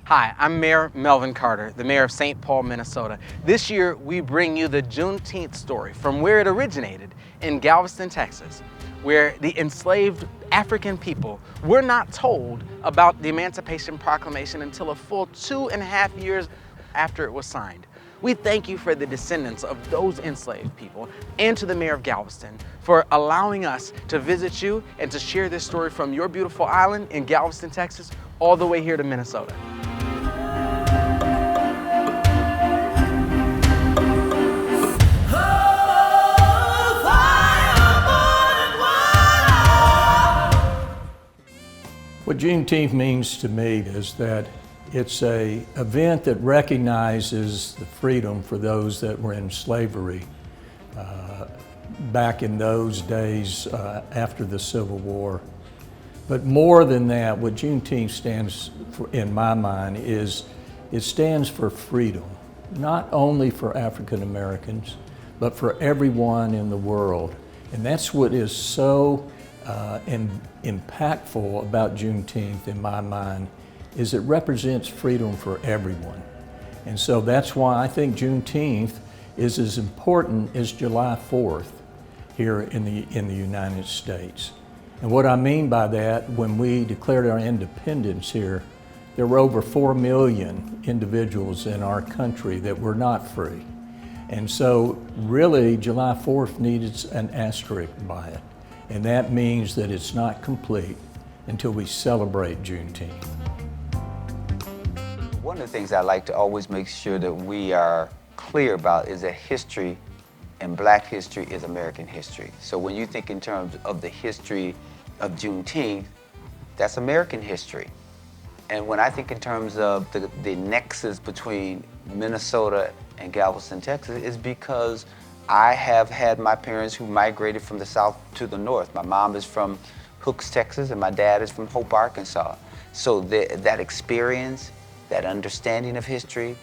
Hi, I'm Mayor Melvin Carter, the mayor of St. Paul, Minnesota. This year, we bring you the Juneteenth story from where it originated in Galveston, Texas, where the enslaved African people were not told about the Emancipation Proclamation until a full 2.5 years after it was signed. We thank you for the descendants of those enslaved people and to the mayor of Galveston for allowing us to visit you and to share this story from your beautiful island in Galveston, Texas, all the way here to Minnesota. What Juneteenth means to me is that it's an event that recognizes the freedom for those that were in slavery back in those days after the Civil War. But more than that, what Juneteenth stands for, in my mind, is it stands for freedom, not only for African Americans, but for everyone in the world. And that's what is so impactful about Juneteenth in my mind, is it represents freedom for everyone. And so that's why I think Juneteenth is as important as July 4th here in the United States. And what I mean by that, when we declared our independence here, there were over 4 million individuals in our country that were not free. And so really July 4th needs an asterisk by it. And that means that it's not complete until we celebrate Juneteenth. One of the things I like to always make sure that we are clear about is that history and Black history is American history. So when you think in terms of the history of Juneteenth, that's American history. And when I think in terms of the nexus between Minnesota and Galveston, Texas, is because I have had my parents who migrated from the south to the north. My mom is from Hooks, Texas, and my dad is from Hope, Arkansas. So that experience, that understanding of history,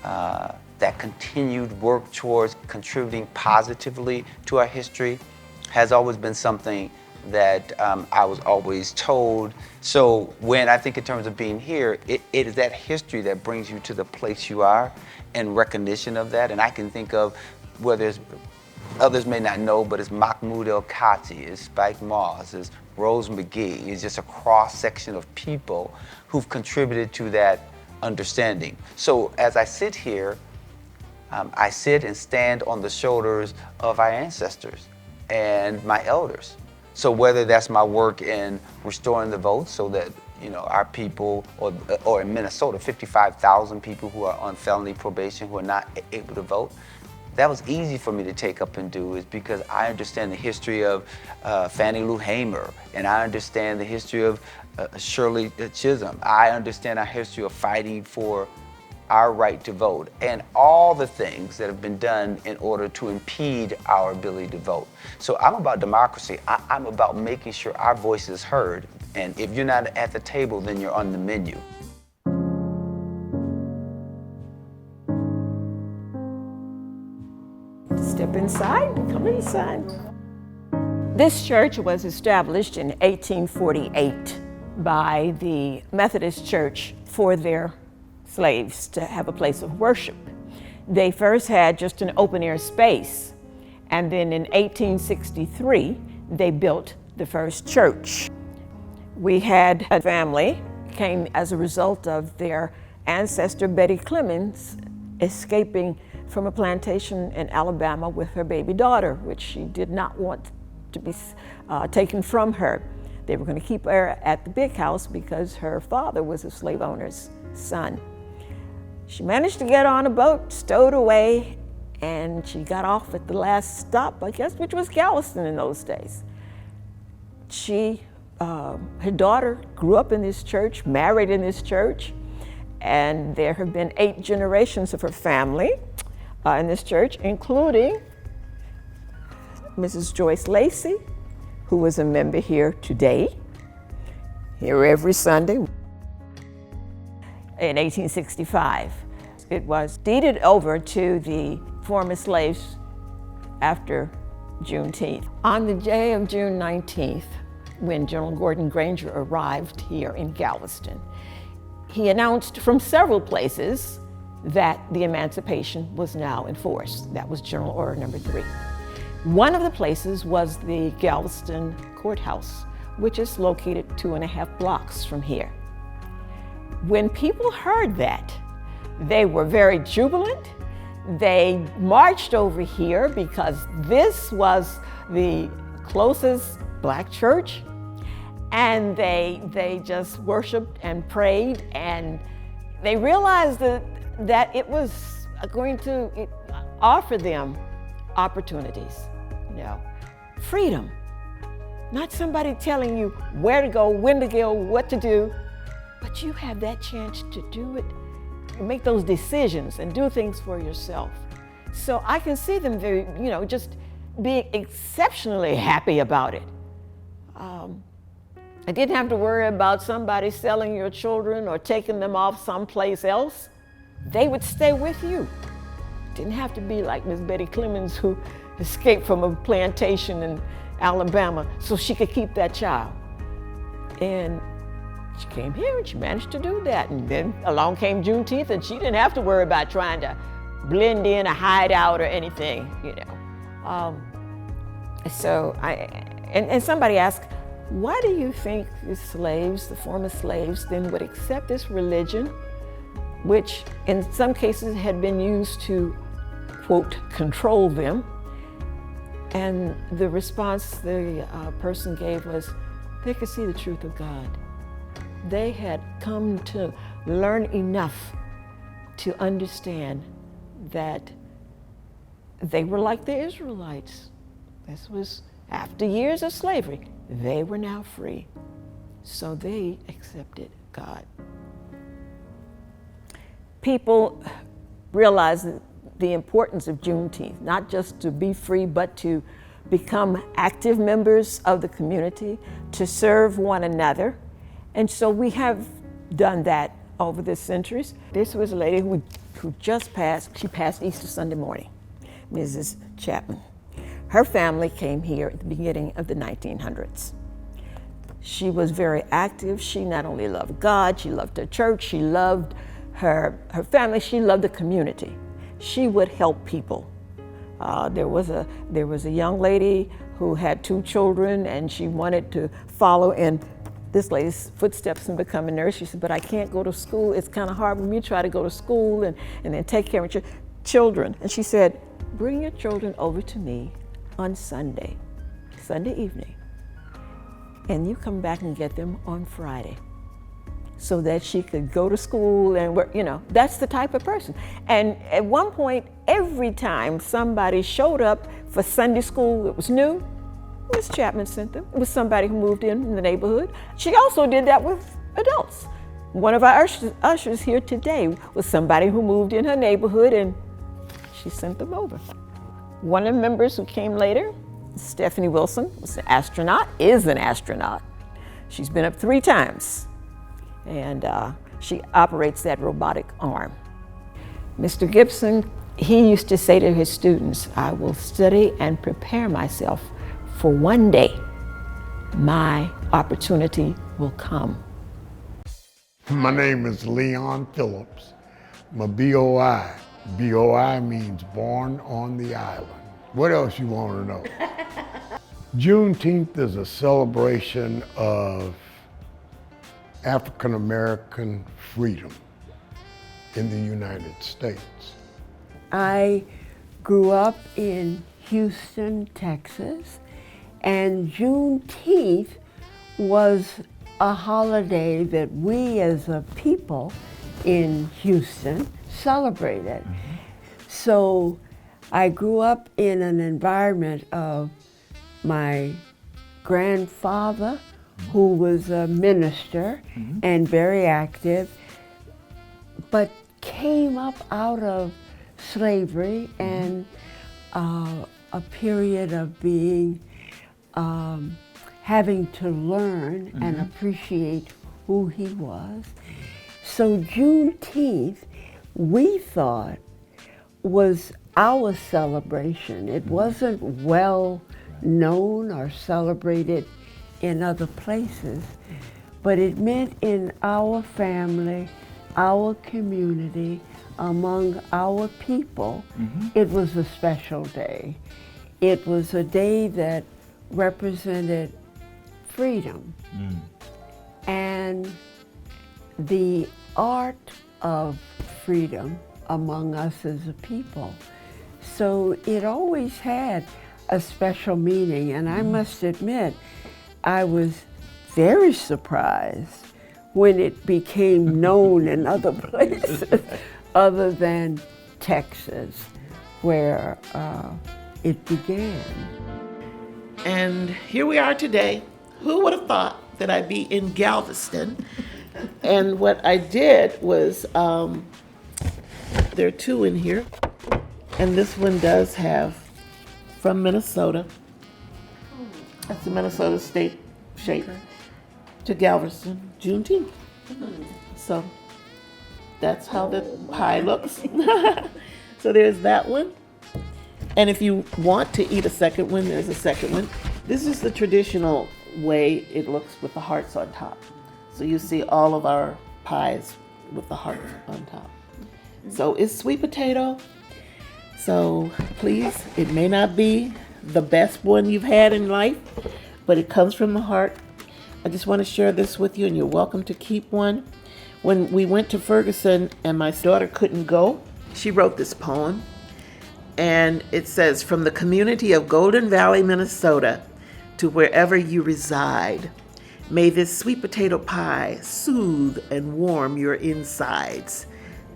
that continued work towards contributing positively to our history has always been something that I was always told. So when I think in terms of being here, it is that history that brings you to the place you are and recognition of that. And I can think of whether it's, others may not know, but it's Mahmoud El-Kati, it's Spike Moss, it's Rose McGee. It's just a cross-section of people who've contributed to that understanding. So as I sit here, I sit and stand on the shoulders of our ancestors and my elders. So whether that's my work in restoring the vote so that our people, or in Minnesota, 55,000 people who are on felony probation who are not able to vote, that was easy for me to take up and do, is because I understand the history of Fannie Lou Hamer, and I understand the history of Shirley Chisholm. I understand our history of fighting for our right to vote and all the things that have been done in order to impede our ability to vote. So I'm about democracy. I'm about making sure our voice is heard. And if you're not at the table, then you're on the menu. Step inside, come inside. This church was established in 1848 by the Methodist Church for their slaves to have a place of worship. They first had just an open air space, and then in 1863, they built the first church. We had a family, came as a result of their ancestor Betty Clemens escaping from a plantation in Alabama with her baby daughter, which she did not want to be taken from her. They were going to keep her at the big house because her father was a slave owner's son. She managed to get on a boat, stowed away, and she got off at the last stop, I guess, which was Galveston in those days. Her daughter grew up in this church, married in this church, and there have been 8 generations of her family in this church, including Mrs. Joyce Lacey, who was a member here today, here every Sunday. In 1865, it was deeded over to the former slaves after Juneteenth. On the day of June 19th, when General Gordon Granger arrived here in Galveston, he announced from several places that the emancipation was now in force. That was General Order Number 3. One of the places was the Galveston Courthouse, which is located 2.5 blocks from here. When people heard that, they were very jubilant. They marched over here because this was the closest black church, and they just worshiped and prayed, and they realized that it was going to offer them opportunities, freedom. Not somebody telling you where to go, when to go, what to do, but you have that chance to do it, make those decisions and do things for yourself. So I can see them very, just being exceptionally happy about it. I didn't have to worry about somebody selling your children or taking them off someplace else. They would stay with you. Didn't have to be like Miss Betty Clemens, who escaped from a plantation in Alabama so she could keep that child. And she came here and she managed to do that. And then along came Juneteenth, and she didn't have to worry about trying to blend in or hide out or anything, And somebody asked, why do you think the slaves, the former slaves, then would accept this religion, which in some cases had been used to, quote, control them? And the response the person gave was, they could see the truth of God. They had come to learn enough to understand that they were like the Israelites. This was after years of slavery. They were now free. So they accepted God. People realized the importance of Juneteenth, not just to be free, but to become active members of the community, to serve one another. And so we have done that over the centuries. This was a lady who just passed. She passed Easter Sunday morning, Mrs. Chapman. Her family came here at the beginning of the 1900s. She was very active. She not only loved God, she loved her church, she loved her family, she loved the community. She would help people. There was a young lady who had 2 children, and she wanted to follow in this lady's footsteps and become a nurse. She said, but I can't go to school. It's kind of hard for me to try to go to school and then take care of your children. And she said, bring your children over to me on Sunday evening, and you come back and get them on Friday, so that she could go to school and work, that's the type of person. And at one point, every time somebody showed up for Sunday school that was new, Miss Chapman sent them. It was somebody who moved in the neighborhood. She also did that with adults. One of our ushers here today was somebody who moved in her neighborhood, and she sent them over. One of the members who came later, Stephanie Wilson, was is an astronaut. She's been up 3 times, and she operates that robotic arm. Mr. Gibson, he used to say to his students, I will study and prepare myself for one day my opportunity will come. My name is Leon Phillips. I'm a BOI. BOI means born on the island. What else you want to know? Juneteenth is a celebration of African American freedom in the United States. I grew up in Houston, Texas, and Juneteenth was a holiday that we as a people in Houston celebrated. So I grew up in an environment of my grandfather, who was a minister and very active, but came up out of slavery and a period of being, having to learn and appreciate who he was. So Juneteenth, we thought, was our celebration. It wasn't well known or celebrated in other places, but it meant in our family our community, among our people, it was a special day. It was a day that represented freedom and the art of freedom among us as a people. So it always had a special meaning, and I must admit, I was very surprised when it became known in other places other than Texas, where it began. And here we are today. Who would have thought that I'd be in Galveston? And what I did was, there are two in here, and this one does have from Minnesota. That's the Minnesota state shape to Galveston, Juneteenth. So that's how the pie looks. So there's that one. And if you want to eat a second one, there's a second one. This is the traditional way it looks with the hearts on top. So you see all of our pies with the heart on top. So it's sweet potato. So please, it may not be the best one you've had in life, but it comes from the heart. I just want to share this with you, and you're welcome to keep one. When we went to Ferguson and my daughter couldn't go, she wrote this poem. And it says, from the community of Golden Valley, Minnesota, to wherever you reside, may this sweet potato pie soothe and warm your insides.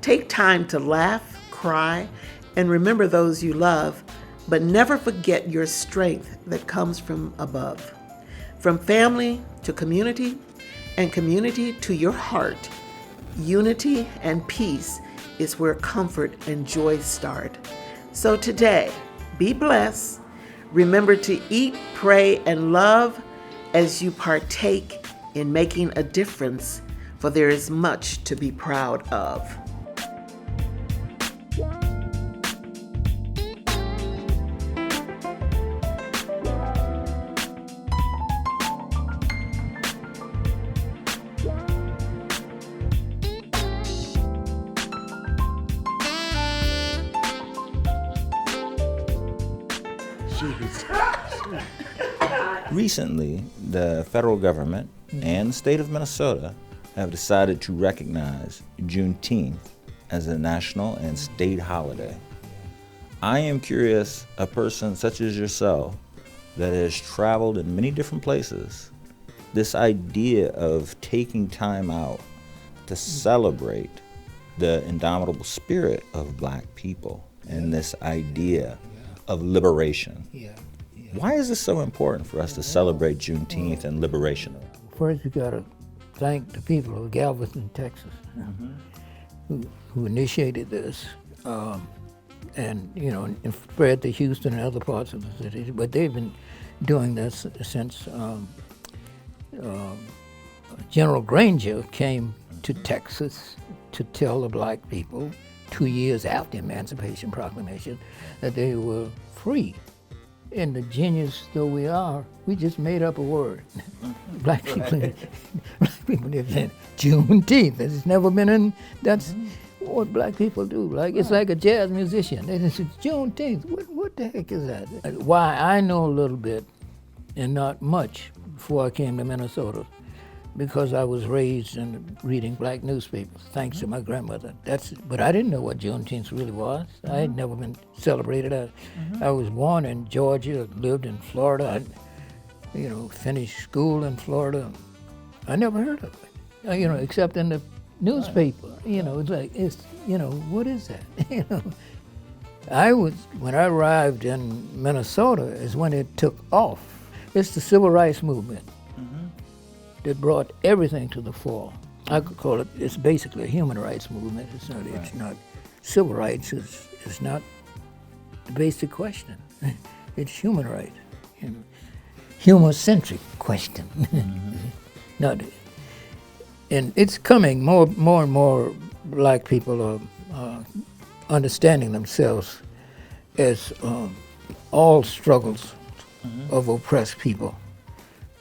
Take time to laugh, cry, and remember those you love, but never forget your strength that comes from above. From family to community, and community to your heart, unity and peace is where comfort and joy start. So today, be blessed. Remember to eat, pray, and love as you partake in making a difference, for there is much to be proud of. Recently, the federal government and the state of Minnesota have decided to recognize Juneteenth as a national and state holiday. I am curious, a person such as yourself that has traveled in many different places, this idea of taking time out to celebrate the indomitable spirit of Black people and this idea of liberation. Why is this so important for us to celebrate Juneteenth and liberation? First, we got to thank the people of Galveston, Texas, who initiated this, and and spread to Houston and other parts of the city. But they've been doing this since General Granger came to Texas to tell the Black people 2 years after the Emancipation Proclamation that they were free. And the genius though we are, we just made up a word. Black people live in Juneteenth. It's never been in, that's what Black people do. Like it's like a jazz musician. They just say, Juneteenth, what the heck is that? Why I know a little bit and not much before I came to Minnesota, because I was raised in reading Black newspapers, thanks to my grandmother. But I didn't know what Juneteenth really was. I had never been celebrated. I was born in Georgia, lived in Florida. I, finished school in Florida. I never heard of it, except in the newspaper. It's like, what is that? When I arrived in Minnesota is when it took off. It's the civil rights movement that brought everything to the fore. I could call it, it's basically a human rights movement. It's not, civil rights is not the basic question. It's human rights, human-centric question. And it's coming, more and more Black people are understanding themselves as all struggles of oppressed people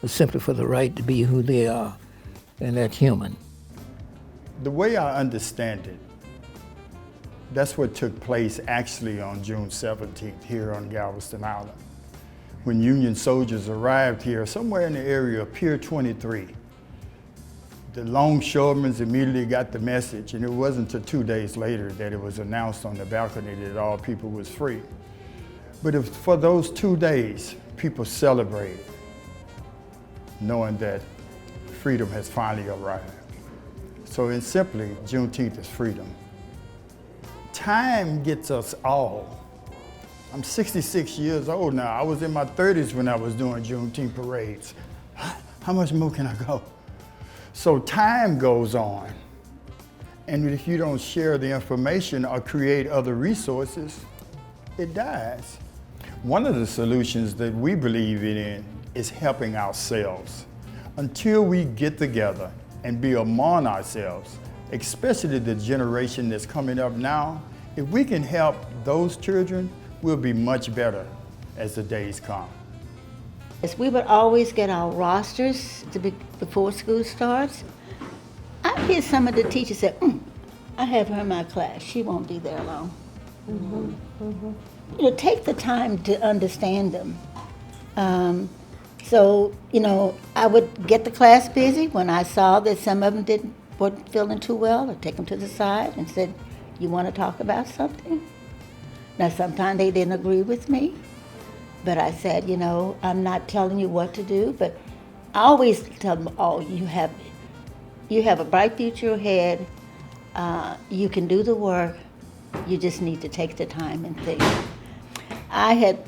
simply for the right to be who they are, and that's human. The way I understand it, that's what took place actually on June 17th here on Galveston Island. When Union soldiers arrived here, somewhere in the area of Pier 23, the longshoremen immediately got the message, and it wasn't until 2 days later that it was announced on the balcony that all people was free. But for those 2 days, people celebrated, knowing that freedom has finally arrived. So it's simply, Juneteenth is freedom. Time gets us all. I'm 66 years old now. I was in my 30s when I was doing Juneteenth parades. How much more can I go? So time goes on. And if you don't share the information or create other resources, it dies. One of the solutions that we believe in is helping ourselves. Until we get together and be among ourselves, especially the generation that's coming up now, if we can help those children, we'll be much better as the days come. Yes, we would always get our rosters before school starts. I hear some of the teachers say, I have her in my class, she won't be there long. You know, take the time to understand them. So, you know, I would get the class busy. When I saw that some of them weren't feeling too well, I'd take them to the side and said, you want to talk about something? Now, sometimes they didn't agree with me, but I said, you know, I'm not telling you what to do, but I always tell them, oh, you have a bright future ahead. You can do the work. You just need to take the time and think. I had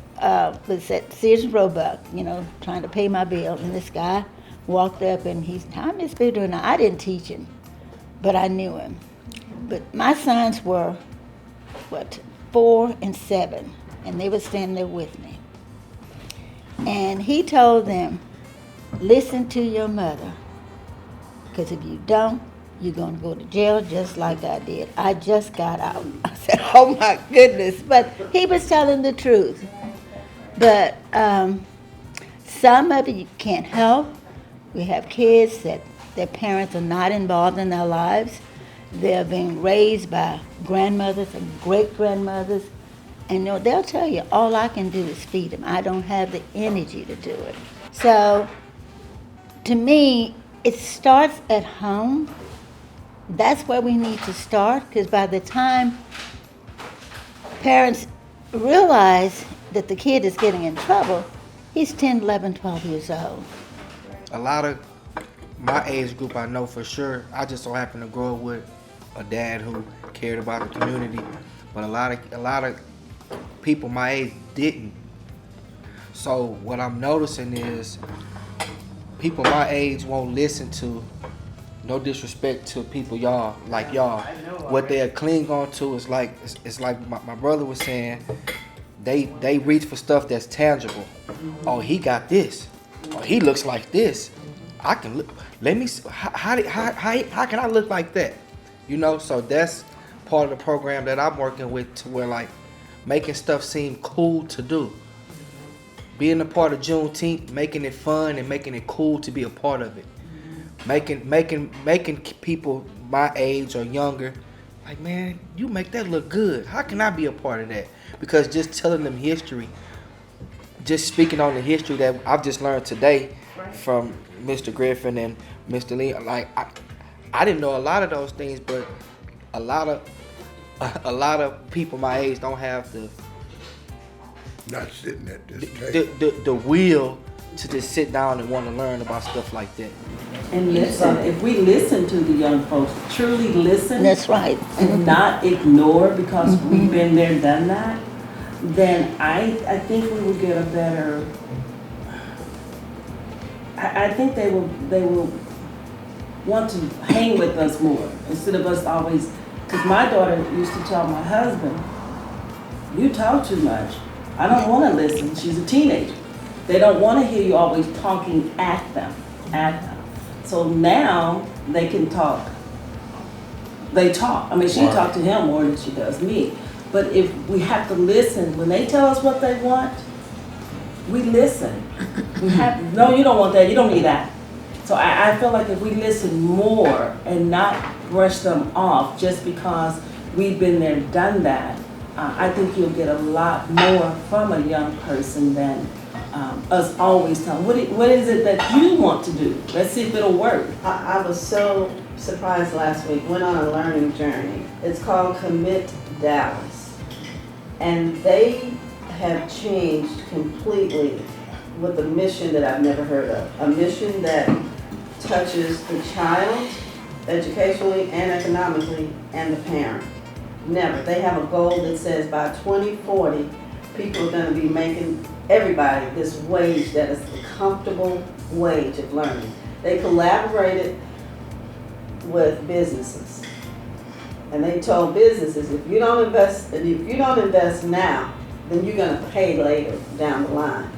was at Sears and Roebuck, you know, trying to pay my bill, and this guy walked up and he's, hi, Miss Peter, and I didn't teach him, but I knew him. But my sons were, 4 and 7, and they were standing there with me. And he told them, listen to your mother, because if you don't, you're going to go to jail just like I did. I just got out. I said, oh my goodness, but he was telling the truth. But some of it you can't help. We have kids that their parents are not involved in their lives. They're being raised by grandmothers and great-grandmothers. And you know, they'll tell you, all I can do is feed them. I don't have the energy to do it. So to me, it starts at home. That's where we need to start, because by the time parents realize that the kid is getting in trouble, he's 10, 11, 12 years old. A lot of my age group, I know for sure, I just so happen to grow up with a dad who cared about the community, but a lot of people my age didn't. So what I'm noticing is people my age won't listen to, no disrespect to people y'all. What they'll cling on to is like, it's like my brother was saying, they reach for stuff that's tangible. Oh, he got this. Oh, he looks like this. I can look. Let me see. How can I look like that? You know. So that's part of the program that I'm working with, to where like making stuff seem cool to do. Being a part of Juneteenth, making it fun and making it cool to be a part of it. Making people my age or younger, like, man, you make that look good. How can I be a part of that? Because just telling them history, just speaking on the history that I've just learned today from Mr. Griffin and Mr. Lee, like I didn't know a lot of those things, but a lot of people my age don't have not sitting at this table. the will to just sit down and want to learn about stuff like that. And listen, if we listen to the young folks, truly listen. That's right. And not ignore because we've been there, done that, then I think we will get a better, I think they will want to hang with us more instead of us always, because my daughter used to tell my husband, you talk too much. I don't want to listen. She's a teenager. They don't want to hear you always talking at them. So now they can talk. They talk. I mean, she talked to him more than she does me. But if we have to listen, when they tell us what they want, we listen. We have, no, you don't want that. You don't need that. So I feel like if we listen more and not brush them off just because we've been there, done that. I think you'll get a lot more from a young person than us always telling, what is it that you want to do? Let's see if it'll work. I was so surprised last week, went on a learning journey. It's called Commit Dallas. And they have changed completely with a mission that I've never heard of. A mission that touches the child educationally and economically and the parent. Never. They have a goal that says by 2040, people are going to be making everybody this wage that is a comfortable wage of learning. They collaborated with businesses, and they told businesses, if you don't invest now, then you're going to pay later down the line.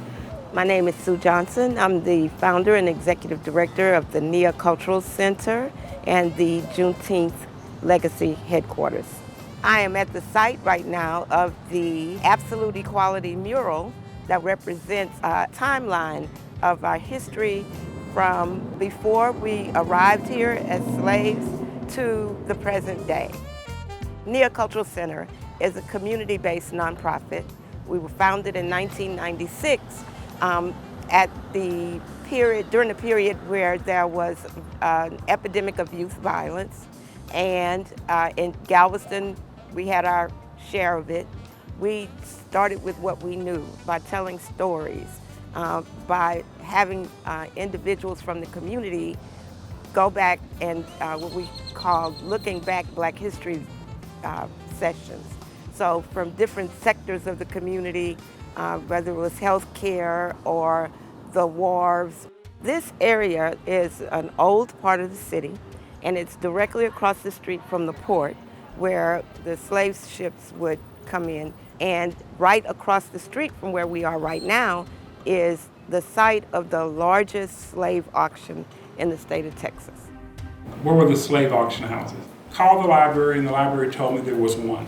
My name is Sue Johnson. I'm the founder and executive director of the NeoCultural Center and the Juneteenth Legacy Headquarters. I am at the site right now of the Absolute Equality mural that represents a timeline of our history from before we arrived here as slaves to the present day. NeoCultural Center is a community-based nonprofit. We were founded in 1996 during the period where there was an epidemic of youth violence, and in Galveston we had our share of it. We started with what we knew, by telling stories, by having individuals from the community go back and what we call looking back Black history sessions. So from different sectors of the community, whether it was healthcare or the wharves. This area is an old part of the city, and it's directly across the street from the port where the slave ships would come in. And right across the street from where we are right now is the site of the largest slave auction in the state of Texas. Where were the slave auction houses? Called the library, and the library told me there was one.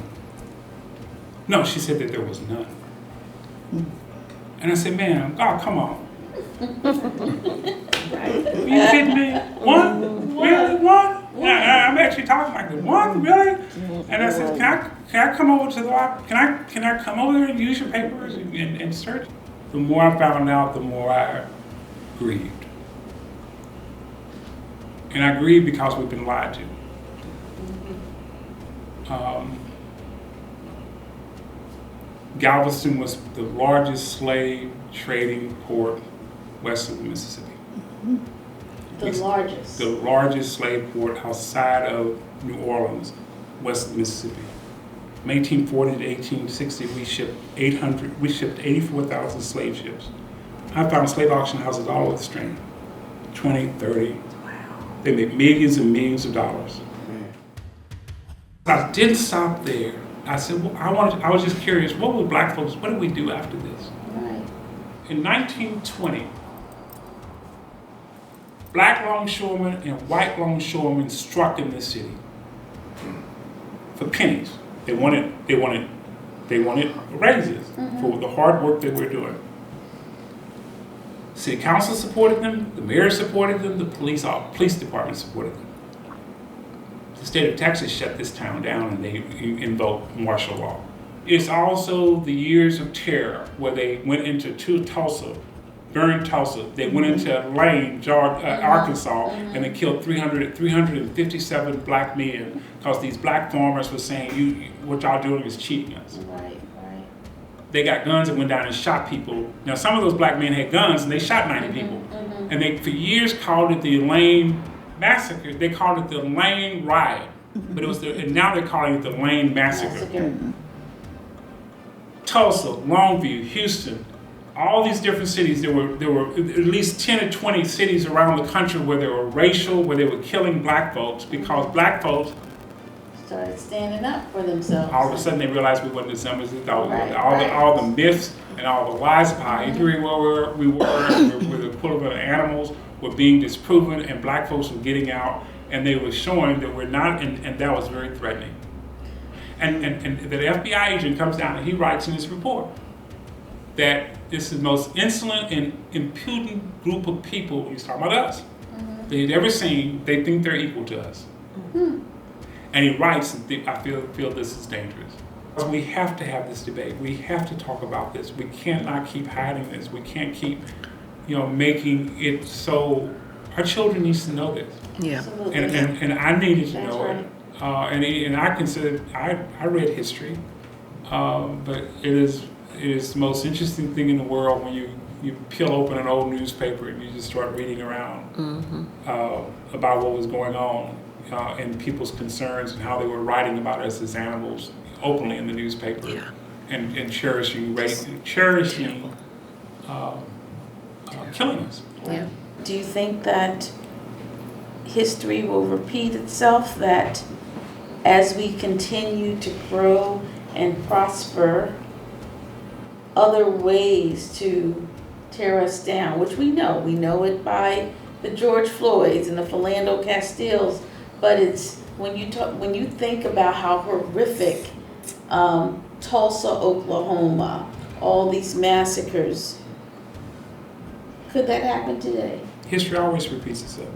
No, she said that there was none. And I said, ma'am, God, come on. Are you kidding me? One? Really? One? I'm actually talking like this. One? Really? And I said, can I come over to the library? Can I come over there and use your papers and search? The more I found out, the more I grieved. And I grieved because we've been lied to. Galveston was the largest slave trading port west of the Mississippi. The largest? The largest slave port outside of New Orleans, west of the Mississippi. From 1840 to 1860, we shipped 84,000 slave ships. I found slave auction houses all over the stream, 20, 30. Wow. They made millions and millions of dollars. I didn't stop there. I said, well, I was just curious, what did we do after this? Right. In 1920, Black longshoremen and white longshoremen struck in this city for pennies. They wanted raises for the hard work they were doing. City council supported them, the mayor supported them, the police department supported them. The state of Texas shut this town down and they invoked martial law. It's also the years of terror where they went into Tulsa, burned Tulsa. They went into Lane, Arkansas, and they killed 357 black men because these black farmers were saying, what y'all doing is cheating us. Right. They got guns and went down and shot people. Now some of those black men had guns and they shot 90 people. And they for years called it the Lane Massacre. They called it the Lane Riot, but it was and now they're calling it the Lane Massacre. Tulsa, Longview, Houston, all these different cities. There were at least 10 or 20 cities around the country where they were racial, where they were killing black folks because black folks started standing up for themselves. All of a sudden they realized we weren't the numbers they thought we were. All the myths and all the lies about how ignorant we were the equivalent of animals were being disproven, and black folks were getting out, and they were showing that we're not, and that was very threatening. And the FBI agent comes down and he writes in his report that this is the most insolent and impudent group of people, he's talking about us, they've ever seen. They think they're equal to us. And he writes, I feel this is dangerous. We have to have this debate. We have to talk about this. We cannot keep hiding this. We can't keep, making it so. Our children need to know this. Yeah. And I needed to know it. And I consider, I read history, but it is the most interesting thing in the world when you peel open an old newspaper and you just start reading around about what was going on and people's concerns and how they were writing about us as animals openly in the newspaper, and cherishing killing us. Yeah. Do you think that history will repeat itself, that as we continue to grow and prosper, other ways to tear us down, which we know it by the George Floyds and the Philando Castiles, but it's when you think about how horrific Tulsa, Oklahoma, all these massacres, could that happen today? History always repeats itself.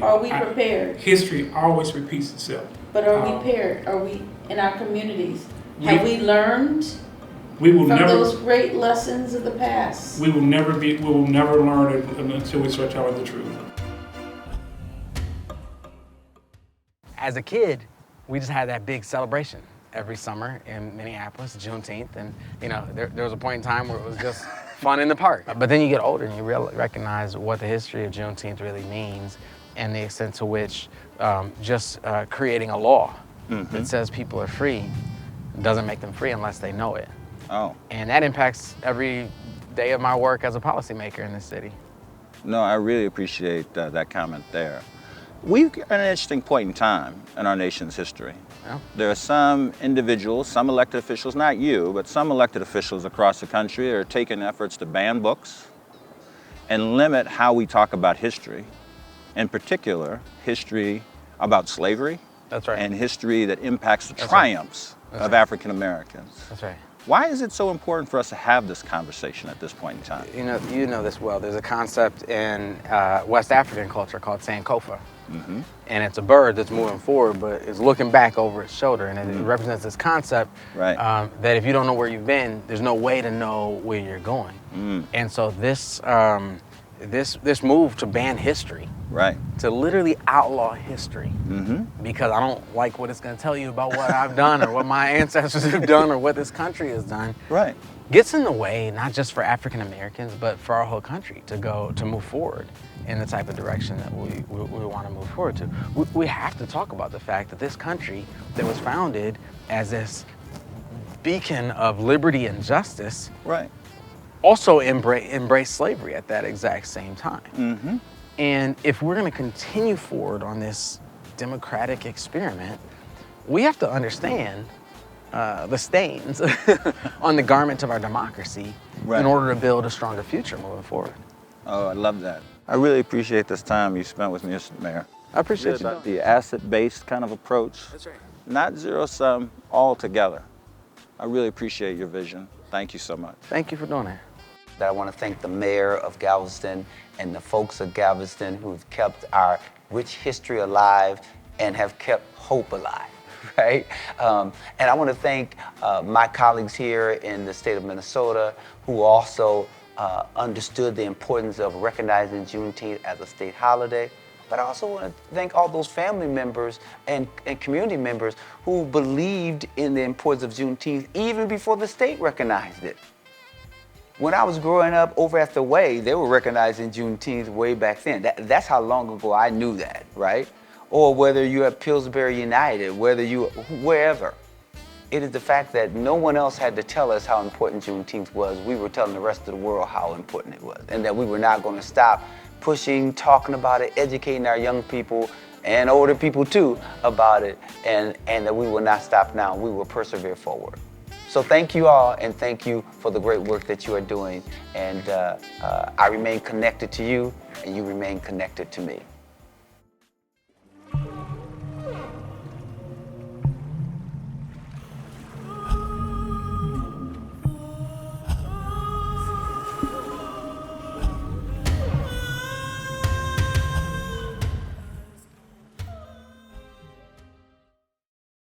Are we prepared? History always repeats itself. But are we prepared? Are we in our communities? Have we learned from those great lessons of the past? We will never learn it until we start telling the truth. As a kid, we just had that big celebration every summer in Minneapolis, Juneteenth, and there was a point in time where it was just fun in the park. But then you get older and you recognize what the history of Juneteenth really means and the extent to which just creating a law that says people are free doesn't make them free unless they know it. Oh. And that impacts every day of my work as a policymaker in this city. No, I really appreciate that comment there. We're at an interesting point in time in our nation's history. Yeah. There are some individuals, some elected officials, not you, but some elected officials across the country are taking efforts to ban books and limit how we talk about history, in particular, history about slavery. That's right. And history that impacts the triumphs of African Americans. That's right. Why is it so important for us to have this conversation at this point in time? You know this well. There's a concept in West African culture called Sankofa. And it's a bird that's moving forward, but it's looking back over its shoulder. And it represents this concept that if you don't know where you've been, there's no way to know where you're going. And so this move to ban history, to literally outlaw history, because I don't like what it's going to tell you about what I've done or what my ancestors have done or what this country has done, gets in the way, not just for African Americans, but for our whole country to move forward in the type of direction that we want to move forward to. We have to talk about the fact that this country that was founded as this beacon of liberty and justice also embraced slavery at that exact same time. And if we're going to continue forward on this democratic experiment, we have to understand the stains on the garment of our democracy in order to build a stronger future moving forward. Oh, I love that. I really appreciate this time you spent with me, Mr. Mayor. I appreciate you. The asset-based kind of approach. That's right. Not zero-sum, all together. I really appreciate your vision. Thank you so much. Thank you for doing that. I want to thank the mayor of Galveston and the folks of Galveston who've kept our rich history alive and have kept hope alive, right? And I want to thank my colleagues here in the state of Minnesota who also understood the importance of recognizing Juneteenth as a state holiday. But I also want to thank all those family members and community members who believed in the importance of Juneteenth even before the state recognized it. When I was growing up over at the Way, they were recognizing Juneteenth way back then. That's how long ago I knew that, right? Or whether you're at Pillsbury United, wherever. It is the fact that no one else had to tell us how important Juneteenth was. We were telling the rest of the world how important it was, and that we were not going to stop pushing, talking about it, educating our young people and older people too about it, and that we will not stop now. We will persevere forward. So thank you all, and thank you for the great work that you are doing. And I remain connected to you, and you remain connected to me.